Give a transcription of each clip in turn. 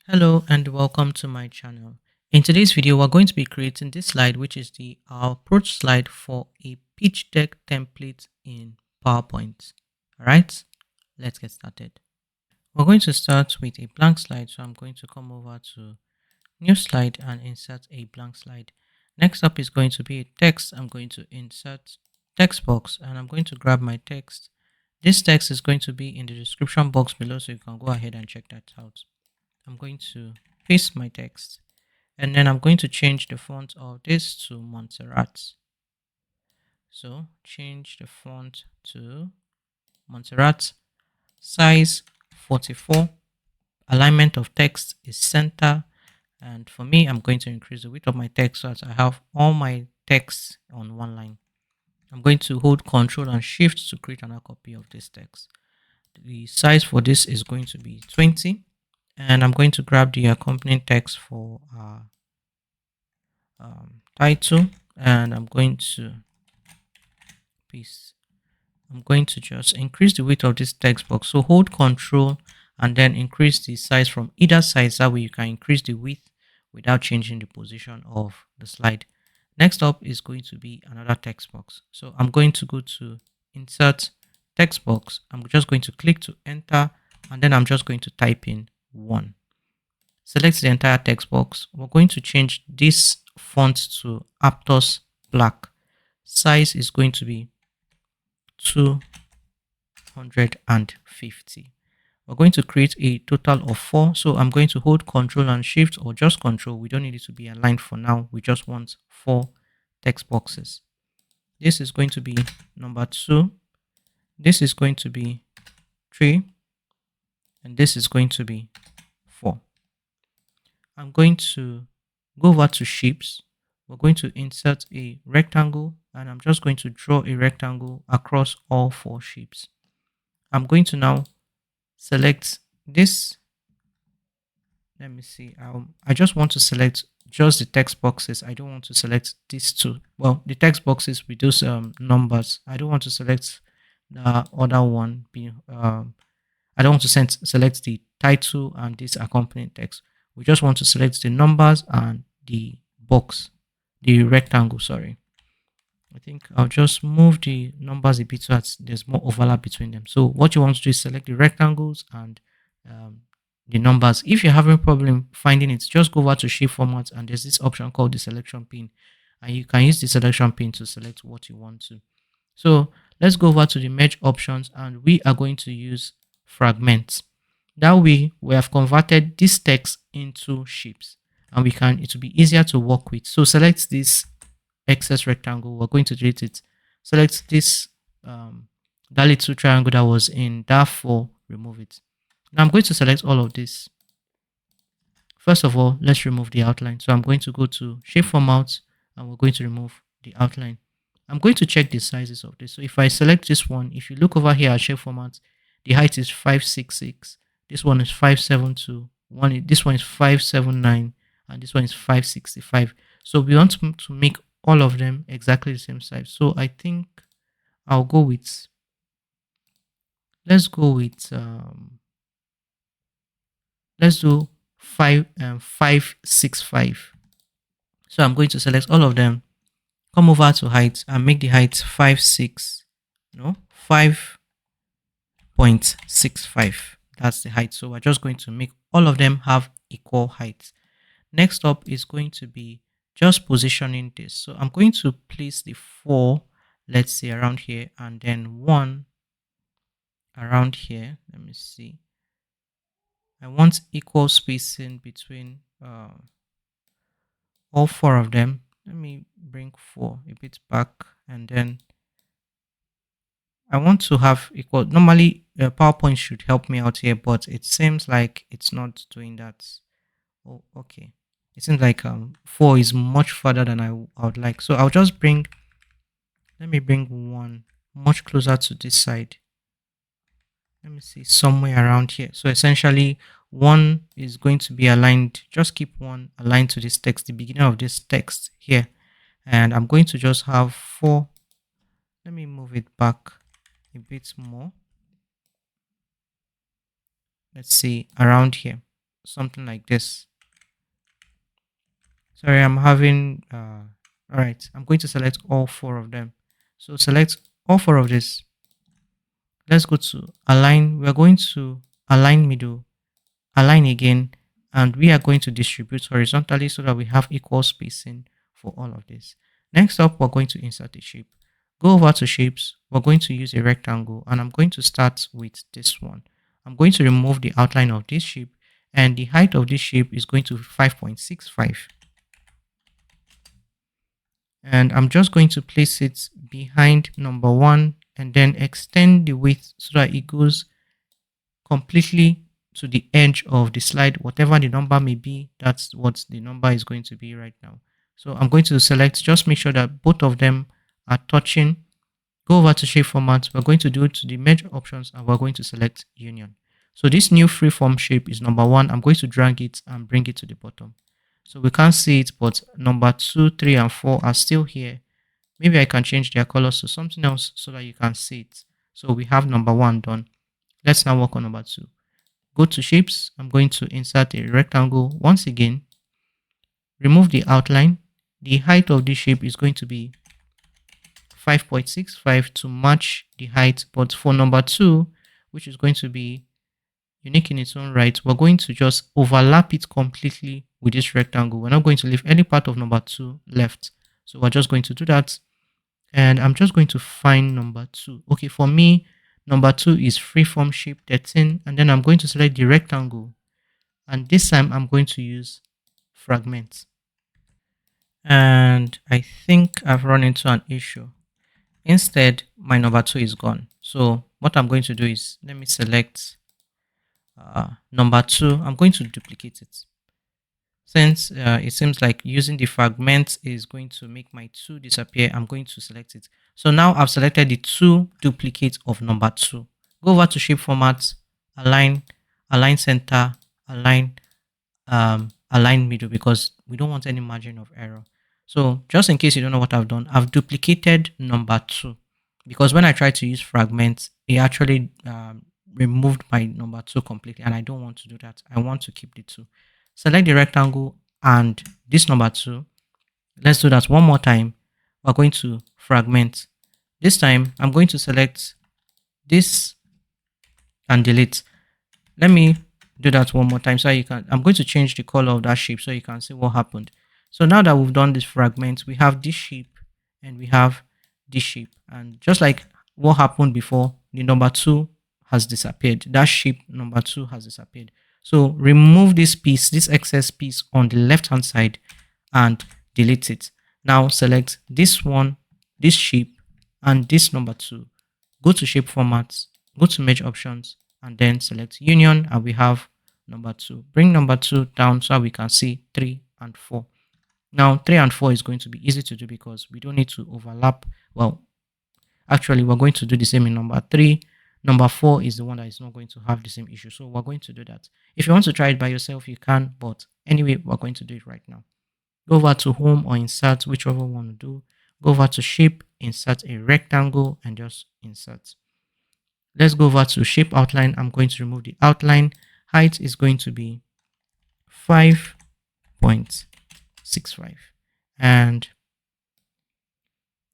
Hello and welcome to my channel. In today's video, we're going to be creating this slide, which is our approach slide for a pitch deck template in PowerPoint. All right, let's get started. We're going to start with a blank slide. So I'm going to come over to new slide and insert a blank slide. Next up is going to be a text. I'm going to insert text box and I'm going to grab my text. This text is going to be in the description box below, so you can go ahead and check that out. I'm going to paste my text and then I'm going to change the font of this to Montserrat. So change the font to Montserrat, size 44, alignment of text is center, and for me I'm going to increase the width of my text so that I have all my text on one line. I'm going to hold Ctrl and Shift to create another copy of this text. The size for this is going to be 20. And I'm going to grab the accompanying text for title, and I'm going to paste. I'm going to just increase the width of this text box. So hold Control and then increase the size from either side. That way you can increase the width without changing the position of the slide. Next up is going to be another text box. So I'm going to go to Insert Text Box. I'm just going to click to enter, and then I'm just going to type in 1. Select the entire text box. We're going to change this font to Aptos Black. Size is going to be 250. We're going to create a total of 4. So I'm going to hold Control and Shift, or just Control. We don't need it to be aligned for now. We just want 4 text boxes. This is going to be number 2. This is going to be 3. And this is going to be 4. I'm going to go over to shapes. We're going to insert a rectangle, and I'm just going to draw a rectangle across all 4 shapes. I'm going to now select this. Let me see. I just want to select just the text boxes. I don't want to select these two. Well, the text boxes with those numbers. I don't want to select the other one. I don't want to select the title and this accompanying text. We just want to select the numbers and the box, the rectangle, sorry. I think I'll just move the numbers a bit so that there's more overlap between them. So what you want to do is select the rectangles and the numbers. If you're having a problem finding it, just go over to shape format and there's this option called the selection pin. And you can use the selection pin to select what you want to. So let's go over to the merge options and we are going to use fragments. That way, we have converted this text into shapes and it will be easier to work with. So select this excess rectangle. We're going to delete it. Select this, that little triangle that was in that 4, remove it. Now I'm going to select all of this. First of all, let's remove the outline. So I'm going to go to shape format and we're going to remove the outline. I'm going to check the sizes of this. So if I select this one, if you look over here at shape format, the height is 566. This one is 572. This one is 579, and this one is 565. So we want to make all of them exactly the same size. So I think I'll go with. Let's go with. Let's do 565. So I'm going to select all of them. Come over to height and make the height 5.65. That's the height. So we're just going to make all of them have equal height. Next up is going to be just positioning this. So I'm going to place the 4, let's say around here, and then 1 around here. Let me see. I want equal spacing between all 4 of them. Let me bring 4 a bit back, and then I want to have equal. Normally, PowerPoint should help me out here, but it seems like it's not doing that. Oh, okay. It seems like 4 is much further than I would like. So I'll just let me bring 1 much closer to this side. Let me see, somewhere around here. So essentially, 1 is going to be aligned. Just keep 1 aligned to this text, the beginning of this text here. And I'm going to just have 4. Let me move it back a bit more. Let's see, around here. something like this. Sorry, I'm having all right, I'm going to select all four of them. So select all four of this. Let's go to align. We're going to align middle, align again, and we are going to distribute horizontally so that we have equal spacing for all of this. Next up, we're going to insert a shape. Go over to shapes. We're going to use a rectangle, and I'm going to start with this one. I'm going to remove the outline of this shape, and the height of this shape is going to be 5.65. And I'm just going to place it behind number one and then extend the width so that it goes completely to the edge of the slide. Whatever the number may be, that's what the number is going to be right now. So I'm going to select, just make sure that both of them are touching. Go over to shape format. We're going to do it to the merge options and we're going to select union. So this new freeform shape is number one. I'm going to drag it and bring it to the bottom. So we can't see it, but number 2, 3, and 4 are still here. Maybe I can change their colors to something else so that you can see it. So we have number 1 done. Let's now work on number 2. Go to shapes. I'm going to insert a rectangle once again. Remove the outline. The height of this shape is going to be 5.65 to match the height. But for number 2, which is going to be unique in its own right, we're going to just overlap it completely with this rectangle. We're not going to leave any part of number 2 left. So we're just going to do that. And I'm just going to find number 2. Okay, for me, number 2 is freeform shape 13. And then I'm going to select the rectangle. And this time I'm going to use fragment. And I think I've run into an issue. Instead, my number 2 is gone. So what I'm going to do is, let me select number 2. I'm going to duplicate it. Since it seems like using the fragment is going to make my 2 disappear, I'm going to select it. So now I've selected the 2 duplicates of number 2. Go over to shape format, align, align center, align, align middle, because we don't want any margin of error. So just in case you don't know what I've done, I've duplicated number 2, because when I tried to use fragments, it actually removed my number 2 completely, and I don't want to do that. I want to keep the 2. Select the rectangle and this number 2. Let's do that one more time. We're going to fragment. This time I'm going to select this and delete. Let me do that one more time so you can. I'm going to change the color of that shape so you can see what happened. So now that we've done this fragment, we have this shape and we have this shape, and just like what happened before, the number 2 has disappeared. That shape number 2 has disappeared. So remove this piece, this excess piece on the left hand side, and delete it. Now select this one, this shape, and this number 2. Go to shape formats, go to merge options, and then select union, and we have number 2. Bring number 2 down so we can see 3 and 4. Now 3 and 4 is going to be easy to do because we don't need to overlap. Well, actually we're going to do the same in number 3. Number 4 is the one that is not going to have the same issue. So we're going to do that. If you want to try it by yourself, you can. But anyway, we're going to do it right now. Go over to home or insert, whichever one you want to do. Go over to shape, insert a rectangle, and just insert. Let's go over to shape outline. I'm going to remove the outline. Height is going to be 5.65. And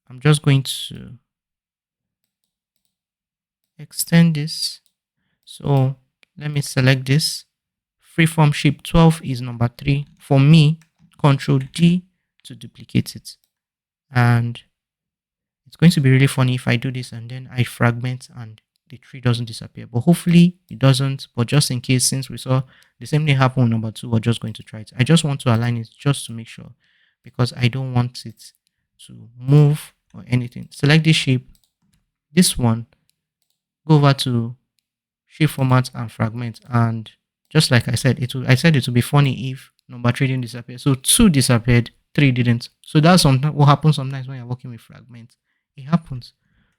I'm just going to extend this. So let me select this. Freeform shape 12 is number 3. For me, Control D to duplicate it. And it's going to be really funny if I do this and then I fragment and the tree doesn't disappear. But hopefully it doesn't. But just in case, since we saw the same thing happen with number 2, we're just going to try it. I just want to align it just to make sure, because I don't want it to move or anything. Select this shape, this one. Go over to shape format and fragment, and just like I said, it will be funny if number 3 didn't disappear. So 2 disappeared, 3 didn't. So that's what happens sometimes when you're working with fragments. It happens.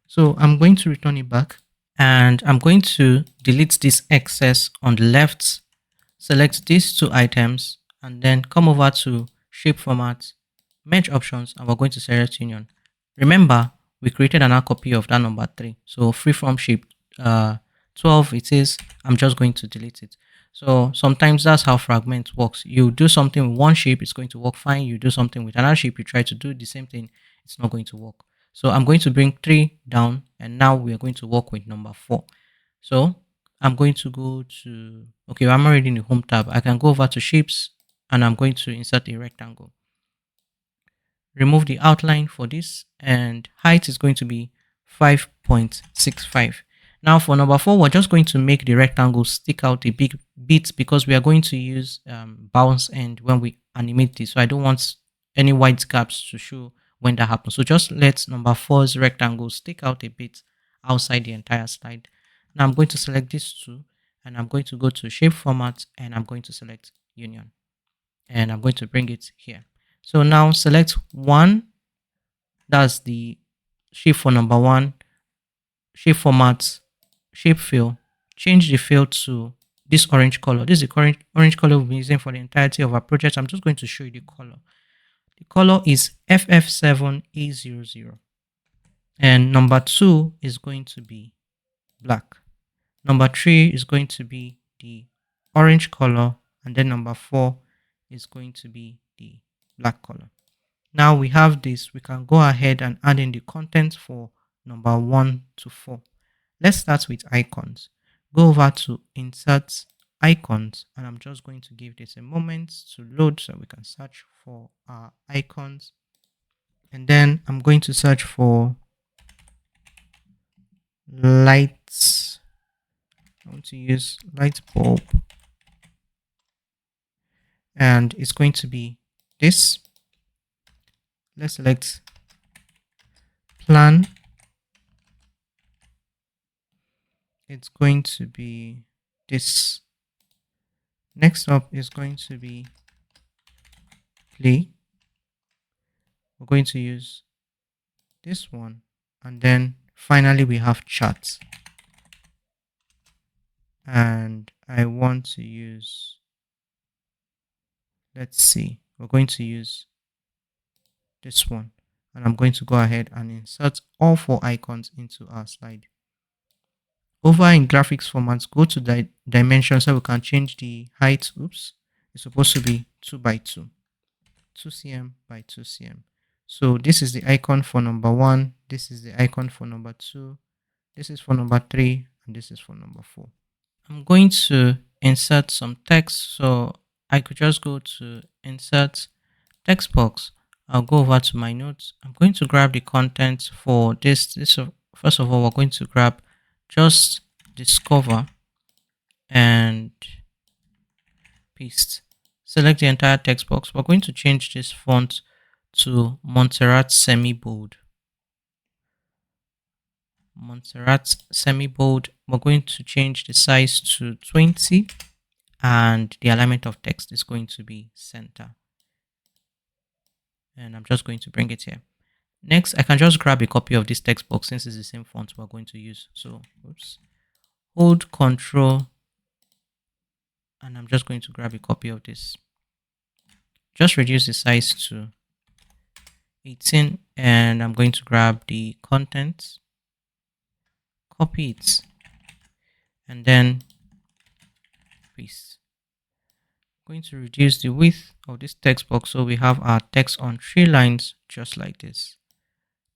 So I'm going to return it back, and I'm going to delete this excess on the left. Select these 2 items, and then come over to shape format, merge options, and we're going to select union. Remember, we created another copy of that number 3. So freeform shape 12, it is. I'm just going to delete it. So sometimes that's how fragment works. You do something with one shape, it's going to work fine. You do something with another shape, you try to do the same thing, it's not going to work. So I'm going to bring 3 down, and now we are going to work with number 4. So I'm going to go to, okay, I'm already in the home tab. I can go over to shapes, and I'm going to insert a rectangle. Remove the outline for this, and height is going to be 5.65. Now for number 4, we're just going to make the rectangle stick out a big bit because we are going to use bounce end when we animate this. So I don't want any white gaps to show when that happens. So just let number 4's rectangle stick out a bit outside the entire slide. Now I'm going to select these two, and I'm going to go to shape format, and I'm going to select union, and I'm going to bring it here. So now select one, that's the shape for number 1, shape format, shape fill, change the fill to this orange color. This is the orange color we'll be using for the entirety of our project. I'm just going to show you the color. The color is FF7A00, and number 2 is going to be black. Number 3 is going to be the orange color, and then number 4 is going to be the black color. Now we have this, we can go ahead and add in the content for number 1 to 4. Let's start with icons. Go over to insert icons, and I'm just going to give this a moment to load so we can search for our icons. And then I'm going to search for lights. I want to use light bulb, and it's going to be this. Let's select plan. It's going to be this. Next up is going to be play. We're going to use this one, and then finally we have chat, and I want to use, let's see, we're going to use this one, and I'm going to go ahead and insert all 4 icons into our slide. Over in graphics formats, go to the dimensions so we can change the height. Oops, it's supposed to be 2 by 2, 2 cm by 2 cm. So this is the icon for number 1, this is the icon for number 2, this is for number 3, and this is for number 4. I'm going to insert some text, so I could just go to insert text box. I'll go over to my notes. I'm going to grab the content for this. First of all, we're going to grab just discover and paste. Select the entire text box. We're going to change this font to Montserrat semi-bold. Montserrat semi-bold. We're going to change the size to 20, and the alignment of text is going to be center. And I'm just going to bring it here. Next, I can just grab a copy of this text box since it's the same font we're going to use. So, oops, hold Control, and I'm just going to grab a copy of this. Just reduce the size to 18, and I'm going to grab the content, copy it, and then paste. I'm going to reduce the width of this text box so we have our text on 3 lines just like this.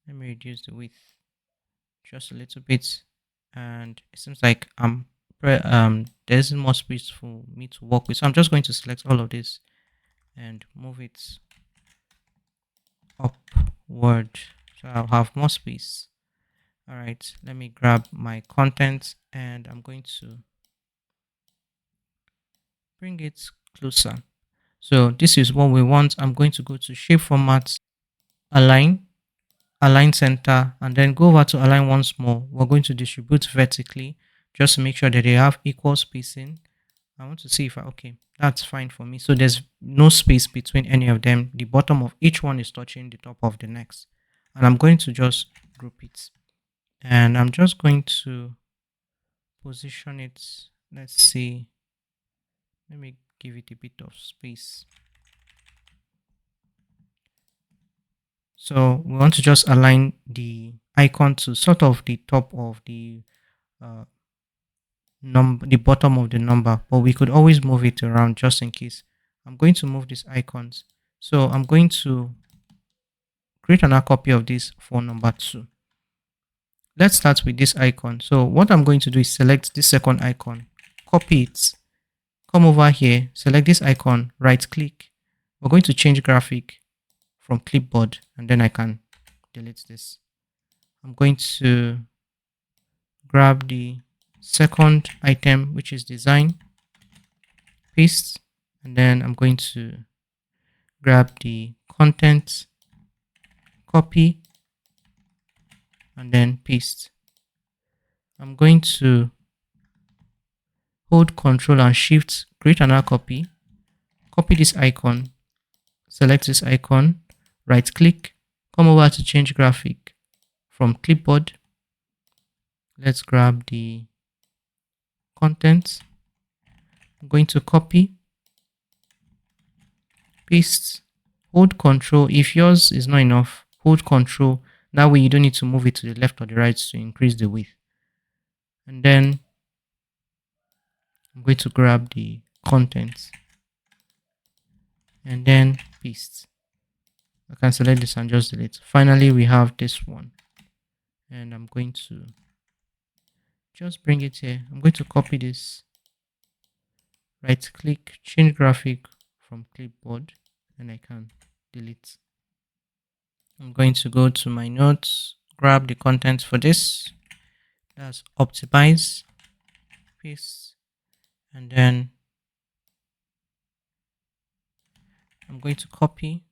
Let me reduce the width just a little bit, and it seems like there isn't more space for me to work with, so I'm just going to select all of this and move it upward so I'll have more space. All right, let me grab my content, and I'm going to bring it closer. So this is what we want. I'm going to go to shape format, align center, and then go over to align once more. We're going to distribute vertically just to make sure that they have equal spacing. I want to see if okay, that's fine for me. So there's no space between any of them. The bottom of each one is touching the top of the next, and I'm going to just group it, and I'm just going to position it. Let's see, let me give it a bit of space. So we want to just align the icon to sort of the top of the the bottom of the number, but we could always move it around just in case. I'm going to move these icons. So I'm going to create another copy of this for number 2. Let's start with this icon. So what I'm going to do is select this second icon, copy it, come over here, select this icon, right click. We're going to change graphic from clipboard, and then I can delete this. I'm going to grab the second item, which is design, paste, and then I'm going to grab the content, copy, and then paste. I'm going to hold Ctrl and Shift, create another copy, copy this icon, select this icon, right click, come over to change graphic from clipboard. Let's grab the content. I'm going to copy, paste, hold Ctrl. If yours is not enough, hold Ctrl. That way you don't need to move it to the left or the right to increase the width. And then I'm going to grab the content and then paste. I can select this and just delete. Finally, we have this one. And I'm going to just bring it here. I'm going to copy this, right click, change graphic from clipboard, and I can delete. I'm going to go to my notes, grab the content for this. That's optimize, paste, and then I'm going to copy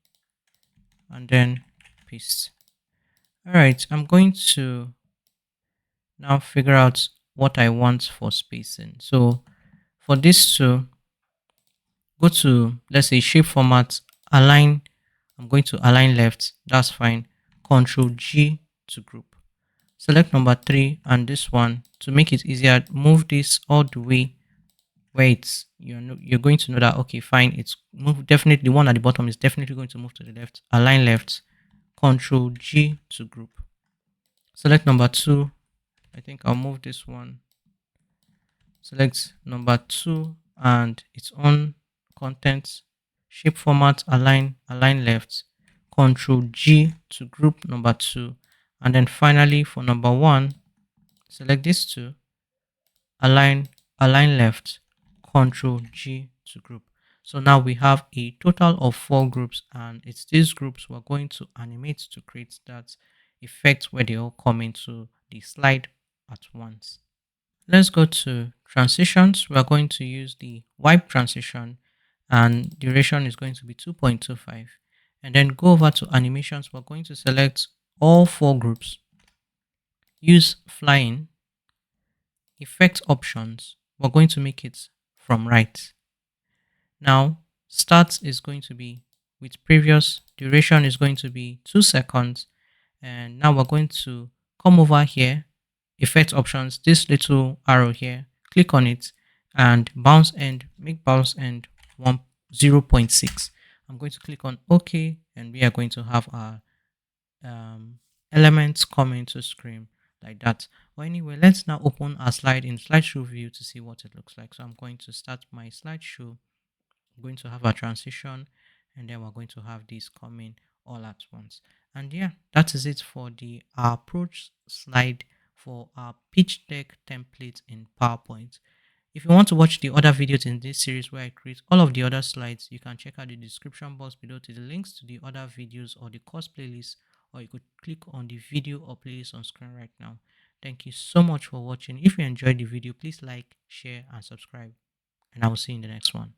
and then paste. All right, I'm going to now figure out what I want for spacing. So for this to go to, let's say, shape format, align. I'm going to align left. That's fine. Control G to group. Select number 3 and this one to make it easier. Move this all the way where it's you're going to know that okay, fine. It's move definitely. The one at the bottom is definitely going to move to the left. Align left. Control G to group. Select number 2. I think I'll move this one. Select number 2 and its own content, shape format, align left, Control G to group number 2, and then finally for number 1, select this 2, align left, Control G to group. So now we have a total of 4 groups, and it's these groups we're going to animate to create that effect where they all come into the slide at once. Let's go to transitions. We are going to use the wipe transition and duration is going to be 2.25. And then go over to animations. We're going to select all 4 groups. Use flying. Effect options. We're going to make it from right. Now, start is going to be with previous. Duration is going to be 2 seconds. And now we're going to come over here, effect options, this little arrow here, click on it and bounce end, make bounce end 0.6. I'm going to click on OK and we are going to have our elements coming to screen like that. Well, anyway, let's now open our slide in slideshow view to see what it looks like. So I'm going to start my slideshow. I'm going to have a transition and then we're going to have this coming all at once. And yeah, that is it for the approach slide for our pitch deck template in PowerPoint. If you want to watch the other videos in this series where I create all of the other slides, you can check out the description box below to the links to the other videos or the course playlist, or you could click on the video or playlist on screen right now. Thank you so much for watching. If you enjoyed the video, please like, share, and subscribe. And I will see you in the next one.